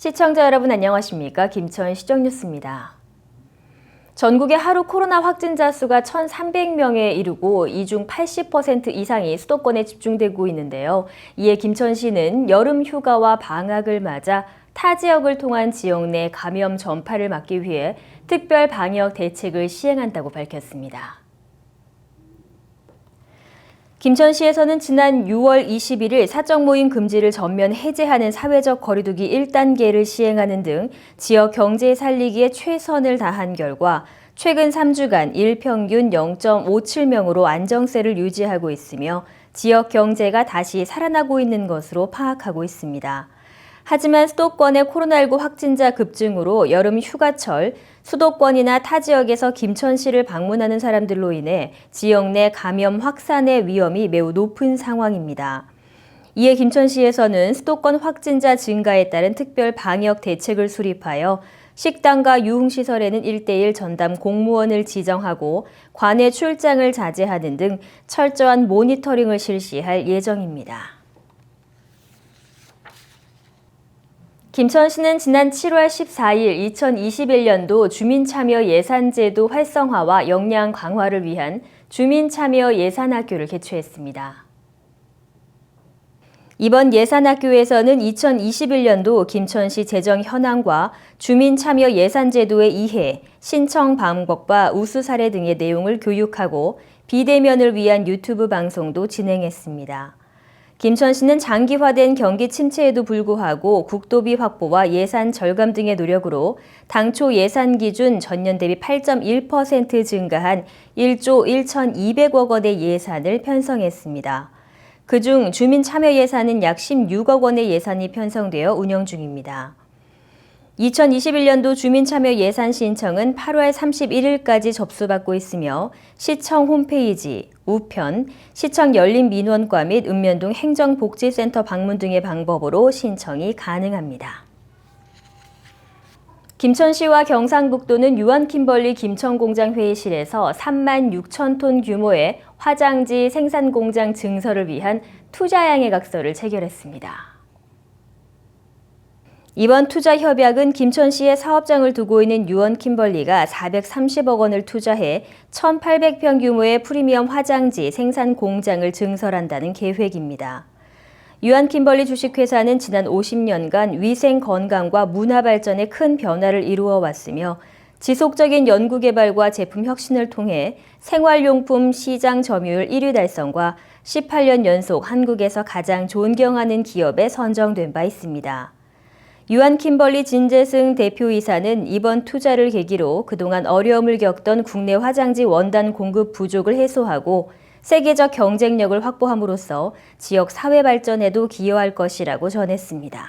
시청자 여러분 안녕하십니까? 김천 시정뉴스입니다. 전국의 하루 코로나 확진자 수가 1,300명에 이르고 이 중 80% 이상이 수도권에 집중되고 있는데요. 이에 김천시는 여름 휴가와 방학을 맞아 타 지역을 통한 지역 내 감염 전파를 막기 위해 특별 방역 대책을 시행한다고 밝혔습니다. 김천시에서는 지난 6월 21일 사적 모임 금지를 전면 해제하는 사회적 거리두기 1단계를 시행하는 등 지역 경제 살리기에 최선을 다한 결과 최근 3주간 일평균 0.57명으로 안정세를 유지하고 있으며 지역 경제가 다시 살아나고 있는 것으로 파악하고 있습니다. 하지만 수도권의 코로나19 확진자 급증으로 여름 휴가철 수도권이나 타 지역에서 김천시를 방문하는 사람들로 인해 지역 내 감염 확산의 위험이 매우 높은 상황입니다. 이에 김천시에서는 수도권 확진자 증가에 따른 특별 방역 대책을 수립하여 식당과 유흥시설에는 1:1 전담 공무원을 지정하고 관외 출장을 자제하는 등 철저한 모니터링을 실시할 예정입니다. 김천시는 지난 7월 14일 2021년도 주민참여 예산제도 활성화와 역량 강화를 위한 주민참여 예산학교를 개최했습니다. 이번 예산학교에서는 2021년도 김천시 재정 현황과 주민참여 예산제도의 이해, 신청 방법과 우수 사례 등의 내용을 교육하고 비대면을 위한 유튜브 방송도 진행했습니다. 김천시는 장기화된 경기 침체에도 불구하고 국도비 확보와 예산 절감 등의 노력으로 당초 예산 기준 전년 대비 8.1% 증가한 1조 1,200억 원의 예산을 편성했습니다. 그중 주민 참여 예산은 약 16억 원의 예산이 편성되어 운영 중입니다. 2021년도 주민참여 예산 신청은 8월 31일까지 접수받고 있으며 시청 홈페이지, 우편, 시청 열린민원과 및 읍면동 행정복지센터 방문 등의 방법으로 신청이 가능합니다. 김천시와 경상북도는 유한킴벌리 김천공장 회의실에서 36,000톤 규모의 화장지 생산공장 증설을 위한 투자양해각서를 체결했습니다. 이번 투자 협약은 김천시에 사업장을 두고 있는 유한킴벌리가 430억 원을 투자해 1,800평 규모의 프리미엄 화장지 생산 공장을 증설한다는 계획입니다. 유한킴벌리 주식회사는 지난 50년간 위생 건강과 문화 발전에 큰 변화를 이루어 왔으며 지속적인 연구개발과 제품 혁신을 통해 생활용품 시장 점유율 1위 달성과 18년 연속 한국에서 가장 존경하는 기업에 선정된 바 있습니다. 유한킴벌리 진재승 대표이사는 이번 투자를 계기로 그동안 어려움을 겪던 국내 화장지 원단 공급 부족을 해소하고 세계적 경쟁력을 확보함으로써 지역 사회 발전에도 기여할 것이라고 전했습니다.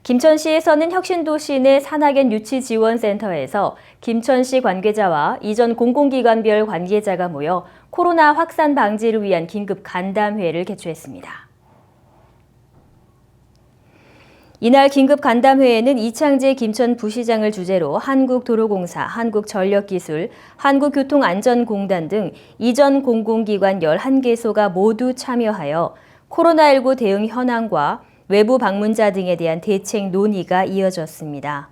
김천시에서는 혁신도시 내 산학연 유치지원센터에서 김천시 관계자와 이전 공공기관별 관계자가 모여 코로나 확산 방지를 위한 긴급 간담회를 개최했습니다. 이날 긴급 간담회에는 이창재 김천 부시장을 주재로 한국도로공사, 한국전력기술, 한국교통안전공단 등 이전 공공기관 11개소가 모두 참여하여 코로나19 대응 현황과 외부 방문자 등에 대한 대책 논의가 이어졌습니다.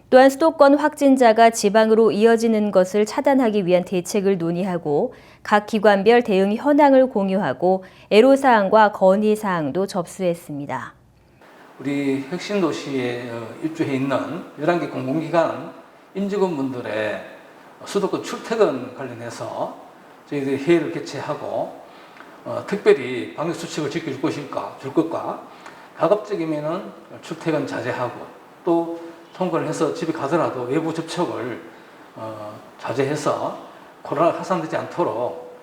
또한 수도권 확진자가 지방으로 이어지는 것을 차단하기 위한 대책을 논의하고 각 기관별 대응 현황을 공유하고 애로사항과 건의사항도 접수했습니다. 우리 혁신도시에 입주해 있는 11개 공공기관 임직원분들의 수도권 출퇴근 관련해서 저희들이 회의를 개최하고 특별히 방역수칙을 지켜줄 것과 가급적이면 출퇴근 자제하고 또 통과를 해서 집에 가더라도 외부 접촉을 자제해서 코로나가 확산되지 않도록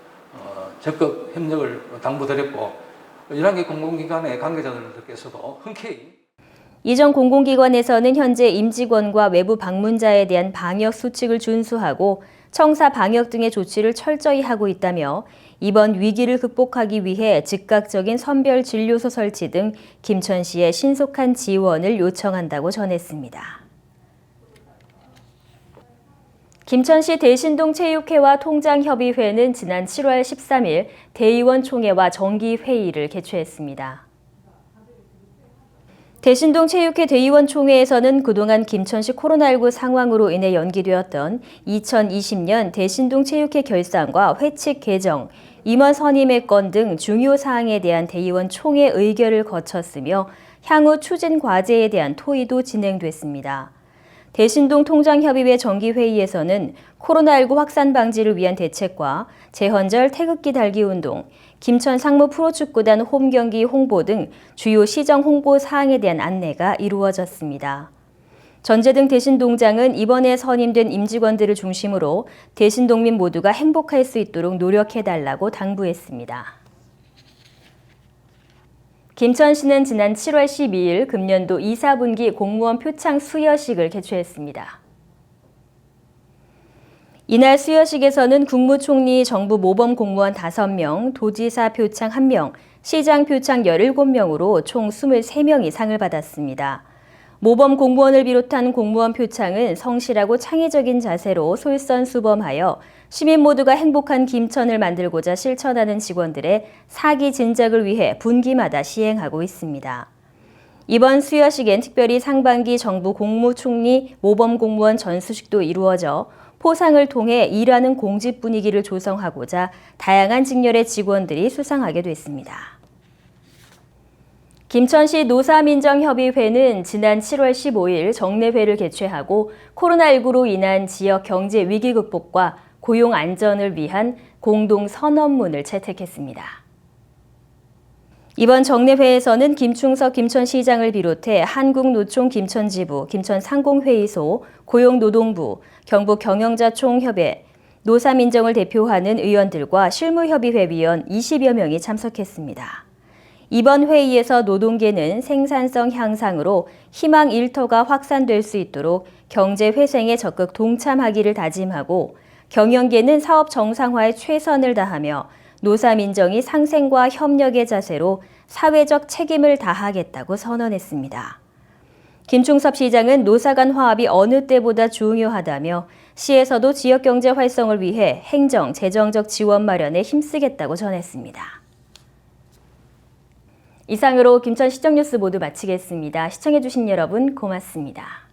적극 협력을 당부드렸고 11개 공공기관의 관계자들께서도 흔쾌히 이전 공공기관에서는 현재 임직원과 외부 방문자에 대한 방역 수칙을 준수하고 청사 방역 등의 조치를 철저히 하고 있다며 이번 위기를 극복하기 위해 즉각적인 선별 진료소 설치 등 김천시의 신속한 지원을 요청한다고 전했습니다. 김천시 대신동체육회와 통장협의회는 지난 7월 13일 대의원 총회와 정기회의를 개최했습니다. 대신동 체육회 대의원 총회에서는 그동안 김천시 코로나19 상황으로 인해 연기되었던 2020년 대신동 체육회 결산과 회칙 개정, 임원 선임의 건 등 중요 사항에 대한 대의원 총회 의결을 거쳤으며 향후 추진 과제에 대한 토의도 진행됐습니다. 대신동 통장협의회 정기회의에서는 코로나19 확산 방지를 위한 대책과 재헌절 태극기 달기 운동, 김천 상무 프로축구단 홈경기 홍보 등 주요 시정 홍보 사항에 대한 안내가 이루어졌습니다. 전재등 대신동장은 이번에 선임된 임직원들을 중심으로 대신동민 모두가 행복할 수 있도록 노력해달라고 당부했습니다. 김천시는 지난 7월 12일 금년도 2, 4분기 공무원 표창 수여식을 개최했습니다. 이날 수여식에서는 국무총리 정부 모범 공무원 5명, 도지사 표창 1명, 시장 표창 17명으로 총 23명이 상을 받았습니다. 모범 공무원을 비롯한 공무원 표창은 성실하고 창의적인 자세로 솔선수범하여 시민 모두가 행복한 김천을 만들고자 실천하는 직원들의 사기 진작을 위해 분기마다 시행하고 있습니다. 이번 수여식엔 특별히 상반기 정부 국무총리 모범 공무원 전수식도 이루어져 포상을 통해 일하는 공직 분위기를 조성하고자 다양한 직렬의 직원들이 수상하게 됐습니다. 김천시 노사민정협의회는 지난 7월 15일 정례회를 개최하고 코로나19로 인한 지역 경제 위기 극복과 고용 안전을 위한 공동 선언문을 채택했습니다. 이번 정례회에서는 김충석 김천시장을 비롯해 한국노총 김천지부, 김천상공회의소, 고용노동부, 경북경영자총협회, 노사민정을 대표하는 의원들과 실무협의회 위원 20여 명이 참석했습니다. 이번 회의에서 노동계는 생산성 향상으로 희망 일터가 확산될 수 있도록 경제 회생에 적극 동참하기를 다짐하고 경영계는 사업 정상화에 최선을 다하며 노사민정이 상생과 협력의 자세로 사회적 책임을 다하겠다고 선언했습니다. 김충섭 시장은 노사 간 화합이 어느 때보다 중요하다며 시에서도 지역경제 활성을 위해 행정, 재정적 지원 마련에 힘쓰겠다고 전했습니다. 이상으로 김천시정뉴스 모두 마치겠습니다. 시청해주신 여러분 고맙습니다.